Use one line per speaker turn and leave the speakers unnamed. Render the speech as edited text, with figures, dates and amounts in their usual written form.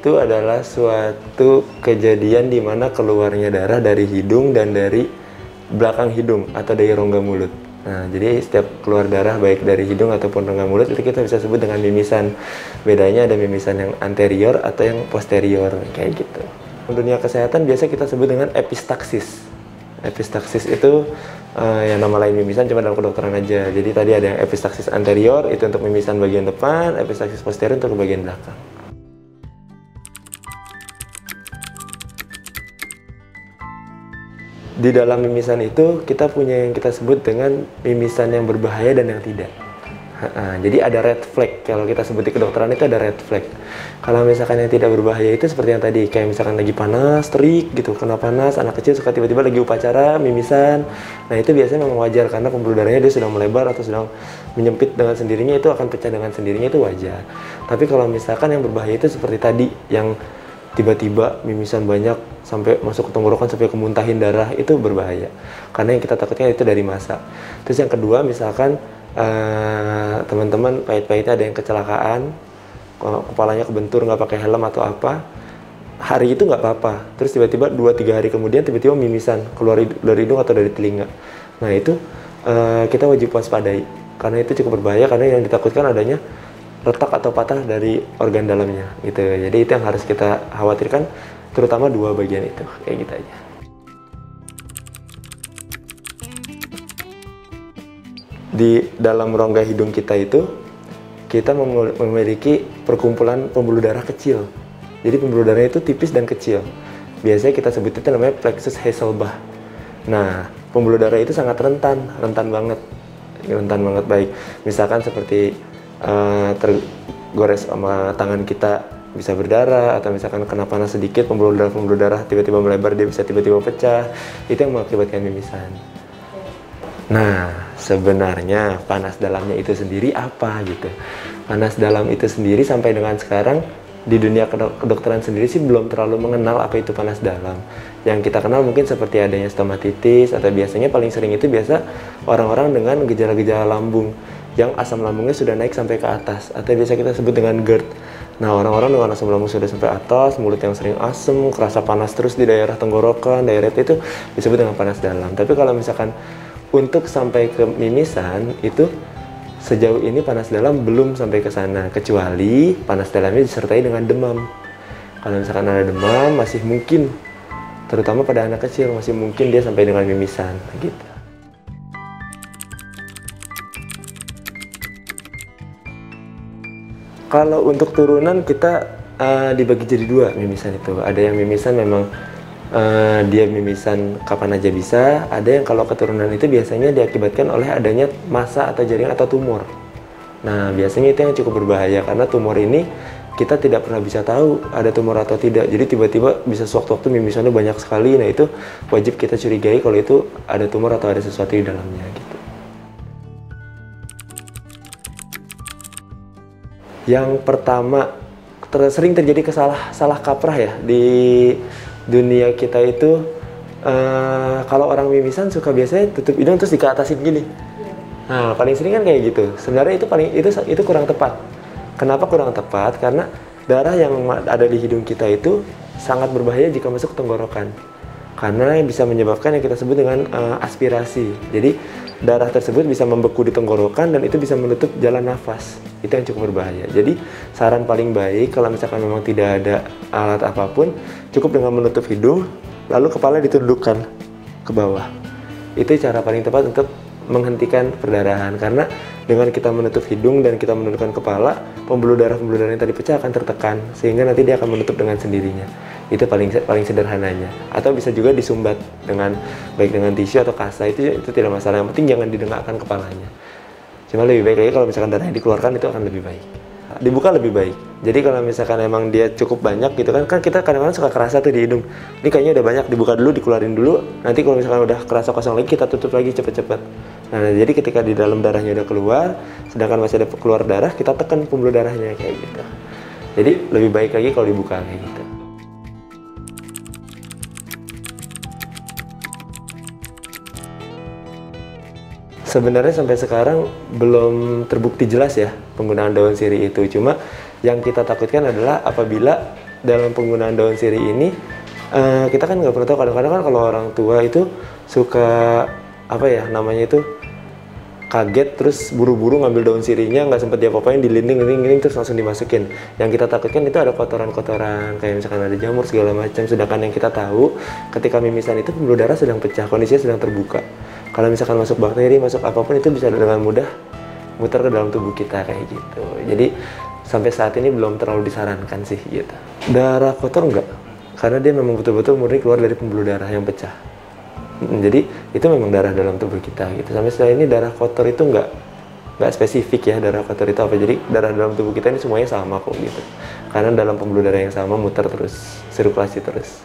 itu adalah suatu kejadian di mana keluarnya darah dari hidung dan dari belakang hidung atau dari rongga mulut. Nah, jadi setiap keluar darah baik dari hidung ataupun rongga mulut itu kita bisa sebut dengan mimisan. Bedanya ada mimisan yang anterior atau yang posterior kayak gitu. Dunia kesehatan biasa kita sebut dengan epistaksis. Epistaksis itu yang nama lain mimisan, cuma dalam kedokteran aja. Jadi tadi ada yang epistaksis anterior, itu untuk mimisan bagian depan, epistaksis posterior untuk bagian belakang. Di dalam mimisan itu kita punya yang kita sebut dengan mimisan yang berbahaya dan yang tidak. Jadi ada red flag, kalau kita sebut di kedokteran itu ada red flag. Kalau misalkan yang tidak berbahaya itu seperti yang tadi, kayak misalkan lagi panas, terik gitu, kena panas, anak kecil suka tiba-tiba lagi upacara, mimisan. Nah itu biasanya memang wajar, karena pembuluh darahnya dia sedang melebar atau sedang menyempit dengan sendirinya, itu akan pecah dengan sendirinya, itu wajar. Tapi kalau misalkan yang berbahaya itu seperti tadi, yang tiba-tiba mimisan banyak sampai masuk ke tenggorokan sampai kemuntahin darah, itu berbahaya. Karena yang kita takutnya itu dari massa. Terus yang kedua, misalkan teman-teman pahit-pahitnya ada yang kecelakaan, kepalanya kebentur nggak pakai helm atau apa, hari itu nggak apa-apa, terus tiba-tiba 2-3 hari kemudian tiba-tiba mimisan keluar dari hidung atau dari telinga. Nah itu kita wajib waspadai, karena itu cukup berbahaya, karena yang ditakutkan adanya retak atau patah dari organ dalamnya gitu. Jadi itu yang harus kita khawatirkan, terutama dua bagian itu, kayak gitu aja. Di dalam rongga hidung kita itu, kita memiliki perkumpulan pembuluh darah kecil. Jadi pembuluh darahnya itu tipis dan kecil. Biasanya kita sebut itu namanya plexus Hasselbalch. Nah, pembuluh darah itu sangat rentan banget baik. Misalkan seperti tergores sama tangan kita bisa berdarah, atau misalkan kena panas sedikit pembuluh darah tiba-tiba melebar, dia bisa tiba-tiba pecah. Itu yang mengakibatkan mimisan. Nah, sebenarnya panas dalamnya itu sendiri apa gitu. Panas dalam itu sendiri sampai dengan sekarang di dunia kedokteran sendiri sih belum terlalu mengenal apa itu panas dalam. Yang kita kenal mungkin seperti adanya stomatitis, atau biasanya paling sering itu biasa orang-orang dengan gejala-gejala lambung yang asam lambungnya sudah naik sampai ke atas, atau biasa kita sebut dengan GERD. Nah, orang-orang dengan asam lambung sudah sampai atas, mulut yang sering asam, kerasa panas terus di daerah tenggorokan, daerah itu disebut dengan panas dalam. Tapi kalau misalkan untuk sampai ke mimisan itu sejauh ini panas dalam belum sampai ke sana, kecuali panas dalamnya disertai dengan demam. Kalau misalkan ada demam masih mungkin, terutama pada anak kecil masih mungkin dia sampai dengan mimisan gitu. Kalau untuk turunan kita dibagi jadi dua mimisan itu. Ada yang mimisan memang dia mimisan kapan aja bisa, ada yang kalau keturunan itu biasanya diakibatkan oleh adanya massa atau jaringan atau tumor. Nah, biasanya itu yang cukup berbahaya, karena tumor ini kita tidak pernah bisa tahu ada tumor atau tidak. Jadi tiba-tiba bisa sewaktu-waktu mimisannya banyak sekali. Nah, itu wajib kita curigai kalau itu ada tumor atau ada sesuatu di dalamnya gitu. Yang pertama, sering terjadi salah kaprah ya di dunia kita itu, kalau orang mimisan suka biasanya tutup hidung terus dikeatasin gini. Nah, paling sering kan kayak gitu. Sebenarnya itu kurang tepat. Kenapa kurang tepat? Karena darah yang ada di hidung kita itu sangat berbahaya jika masuk ke tenggorokan. Karena bisa menyebabkan yang kita sebut dengan aspirasi. Jadi darah tersebut bisa membeku di tenggorokan dan itu bisa menutup jalan nafas. Itu yang cukup berbahaya. Jadi saran paling baik kalau misalkan memang tidak ada alat apapun, cukup dengan menutup hidung, lalu kepala ditundukkan ke bawah. Itu cara paling tepat untuk menghentikan perdarahan, karena dengan kita menutup hidung dan kita menundukkan kepala, pembuluh darah yang tadi pecah akan tertekan, sehingga nanti dia akan menutup dengan sendirinya. Itu paling sederhananya. Atau bisa juga disumbat baik dengan tisu atau kasa, itu tidak masalah. Yang penting jangan didengakkan kepalanya. Cuma lebih baik lagi kalau misalkan darahnya dikeluarkan, itu akan lebih baik. Dibuka lebih baik. Jadi kalau misalkan emang dia cukup banyak gitu kan kita kadang-kadang suka kerasa tuh di hidung. Ini kayaknya udah banyak, dibuka dulu, dikeluarin dulu. Nanti kalau misalkan udah kerasa kosong lagi, kita tutup lagi cepet-cepet. Nah, jadi ketika di dalam darahnya udah keluar, sedangkan masih ada keluar darah, kita tekan pembuluh darahnya kayak gitu. Jadi lebih baik lagi kalau dibuka kayak gitu. Sebenarnya sampai sekarang belum terbukti jelas ya penggunaan daun sirih itu. Cuma yang kita takutkan adalah apabila dalam penggunaan daun sirih ini kita kan nggak pernah tahu, kadang-kadang kan kalau orang tua itu suka apa ya namanya itu, kaget terus buru-buru ngambil daun sirihnya, nggak sempat diapa-apain, dilinding terus langsung dimasukin. Yang kita takutkan itu ada kotoran-kotoran kayak misalkan ada jamur segala macam, sedangkan yang kita tahu ketika mimisan itu pembuluh darah sedang pecah, kondisinya sedang terbuka. Kalau misalkan masuk bakteri, masuk apapun itu bisa dengan mudah muter ke dalam tubuh kita kayak gitu. Jadi sampai saat ini belum terlalu disarankan sih gitu. Darah kotor enggak, karena dia memang betul-betul murni keluar dari pembuluh darah yang pecah. Jadi itu memang darah dalam tubuh kita gitu. Sampai saat ini darah kotor itu nggak spesifik ya darah kotor itu apa. Jadi darah dalam tubuh kita ini semuanya sama kok gitu. Karena dalam pembuluh darah yang sama muter terus, sirkulasi terus.